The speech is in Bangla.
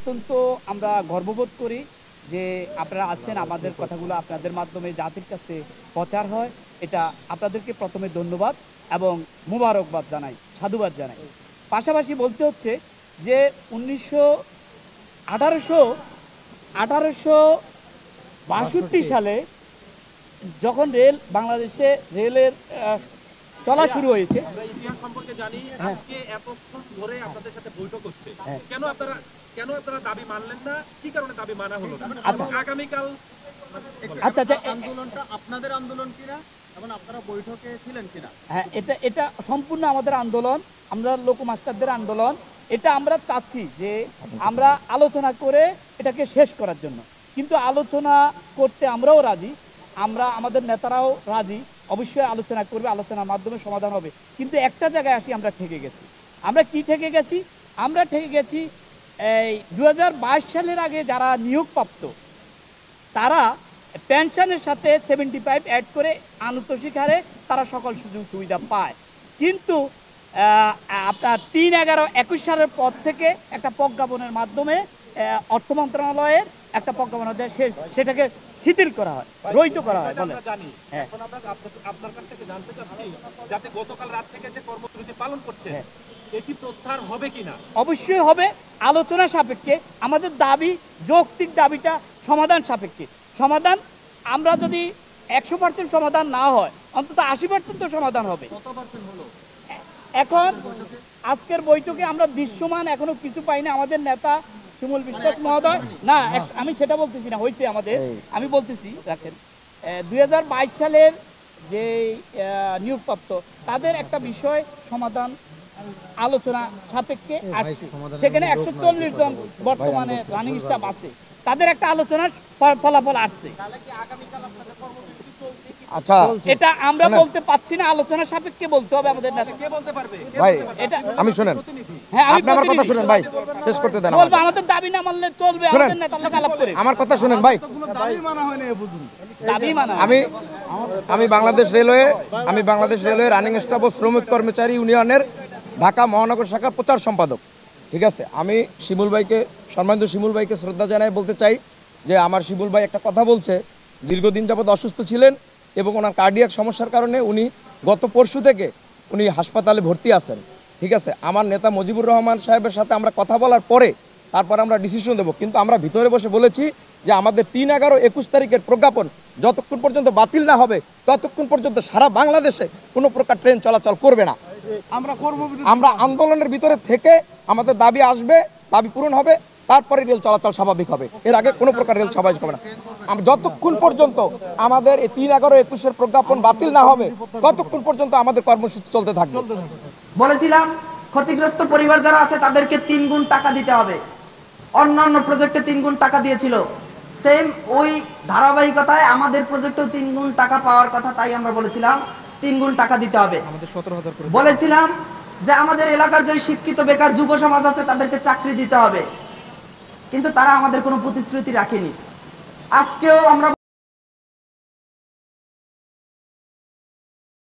অত্যন্ত আমরা গর্ববোধ করি যে আপনারা আছেন, আমাদের কথাগুলো আপনাদের মাধ্যমে জাতির কাছে প্রচার হয়। এটা আপনাদেরকে প্রথমে ধন্যবাদ এবং মুবারকবাদ জানাই, সাধুবাদ জানাই। পাশাপাশি বলতে হচ্ছে যে 1862 সালে যখন বাংলাদেশে রেলের চলা শুরু হয়েছে, আমরা ইতিহাস সম্পর্কে জানি। আজকে এতক্ষণ ধরে আপনাদের সাথে বৈঠক হচ্ছে, কেন আপনারা দাবি মানলেন না? কি কারণে দাবি মানা হলো না? আচ্ছা আগামীকাল আচ্ছা আন্দোলনটা আপনাদের আন্দোলন কিনা এবং আপনারা বৈঠকে ছিলেন কিনা? হ্যাঁ, এটা সম্পূর্ণ আমাদের আন্দোলন, আমরা লোক মাস্টারদের আন্দোলন। এটা আমরা চাচ্ছি যে আমরা আলোচনা করে এটাকে শেষ করার জন্য, কিন্তু আলোচনা করতে আমরাও রাজি, আমাদের নেতারাও রাজি। অবশ্যই আলোচনা করবে, আলোচনার মাধ্যমে সমাধান হবে। কিন্তু একটা জায়গায় আসি, আমরা ঠেকে গেছি। আমরা কি ঠেকে গেছি? আমরা ঠেকে গেছি এই 2022 সালের আগে যারা নিয়োগপ্রাপ্ত তারা পেনশনের সাথে 75 অ্যাড করে আনুতোষিক হারে তারা সকল সুযোগ সুবিধা পায়। কিন্তু আপনার 3/11/21 সালের পর থেকে একটা প্রজ্ঞাপনের মাধ্যমে অর্থ মন্ত্রণালয়ের একটা প্রজ্ঞাপন সেটাকে শিথিল করা হয়, রহিত করা হয়। বলে এখন আপনার কাছ থেকে জানতে চাচ্ছি, যাতে গতকাল রাত থেকে যে কর্মসূচি পালন করছে এটি প্রত্যাহার হবে কিনা? অবশ্যই হবে, আলোচনা সাপেক্ষে। আমাদের দাবি, যৌক্তিক দাবিটা সমাধান সাপেক্ষে। সমাধান আমরা যদি 100% সমাধান না হয়, অন্তত 80% তো সমাধান হবে। এখন আজকের বৈঠকে আমরা দৃশ্যমান এখনো কিছু পাইনি। আমাদের নেতা শিমুল বিশ্বাস মহোদয়, না আমি সেটা বলতেছি না, হয়েছে আমাদের, আমি বলতেছি রাখেন 2022 সালের যে নিয়োগপ্রাপ্ত তাদের একটা বিষয় সমাধান আলোচনা সাপেক্ষে আসছে। সেখানে 140 জন বর্তমানে রানিং স্টাফ আছে, তাদের একটা আলোচনার ফলাফল আসছে। আচ্ছা, এটা আমরা বলতে পাচ্ছি না, আলোচনা সাপেক্ষে বলতে হবে আমাদের নেতা। কে বলতে পারবে ভাই এটা আমি শুনেন, হ্যাঁ, আপনি আমার কথা শুনেন ভাই, শেষ করতে দেন। বলবো আমাদের দাবি না মানলে চলবে, আমাদের নেতার লোক আলাপ করে আমার কথা শুনেন ভাই। দাবি মানা হয় না এ পর্যন্ত। দাবি মানা আমি বাংলাদেশ রেলওয়ে রানিং স্টাফ ও শ্রমিক কর্মচারী ইউনিয়নের ঢাকা মহানগর শাখার প্রচার সম্পাদক। ঠিক আছে, আমি শিমুল ভাইকে, সম্মানিত শিমুল ভাইকে শ্রদ্ধা জানাই বলতে চাই যে আমার শিমুল ভাই একটা কথা বলছে, দীর্ঘদিন যাবৎ অসুস্থ ছিলেন এবং ওনার কার্ডিয়াক সমস্যার কারণে উনি গত পরশু থেকে উনি হাসপাতালে ভর্তি আছেন। ঠিক আছে, আমার নেতা মুজিবুর রহমান সাহেবের সাথে আমরা কথা বলার পরে তারপর আমরা ডিসিশন দেবো। কিন্তু আমরা ভিতরে বসে বলেছি যে আমাদের 3/11/21 তারিখের প্রজ্ঞাপন যতক্ষণ পর্যন্ত বাতিল না হবে ততক্ষণ পর্যন্ত সারা বাংলাদেশে কোনো প্রকার ট্রেন চলাচল করবে না। আমরা আন্দোলনের ভিতরে থেকে আমাদের দাবি আসবে, দাবি পূরণ হবে, তারপরে রেল চলাচল স্বাভাবিক হবে। এর আগে কোনো প্রকার রেল স্বাভাবিক হবে না। যতক্ষণ পর্যন্ত আমাদের এই 3/11/21 প্রজ্ঞাপন বাতিল না হবে ততক্ষণ পর্যন্ত আমাদের কর্মসূচি চলতে থাকবে। বলেছিলাম ক্ষতিগ্রস্ত পরিবার যারা আছে তাদেরকে 3 গুণ টাকা দিতে হবে। অন্যান্য প্রজেক্টে 3 গুণ টাকা দিয়েছিল, সেম ওই ধারাবাহিকতায় আমাদের প্রজেক্টেও 3 গুণ টাকা পাওয়ার কথা। তাই আমরা বলেছিলাম 3 গুণ টাকা দিতে হবে। বলেছিলাম যে আমাদের এলাকার যে শিক্ষিত বেকার যুব সমাজ আছে তাদেরকে চাকরি দিতে হবে, কিন্তু তারা আমাদের কোনো প্রতিশ্রুতি রাখেনি। আজকেও আমরা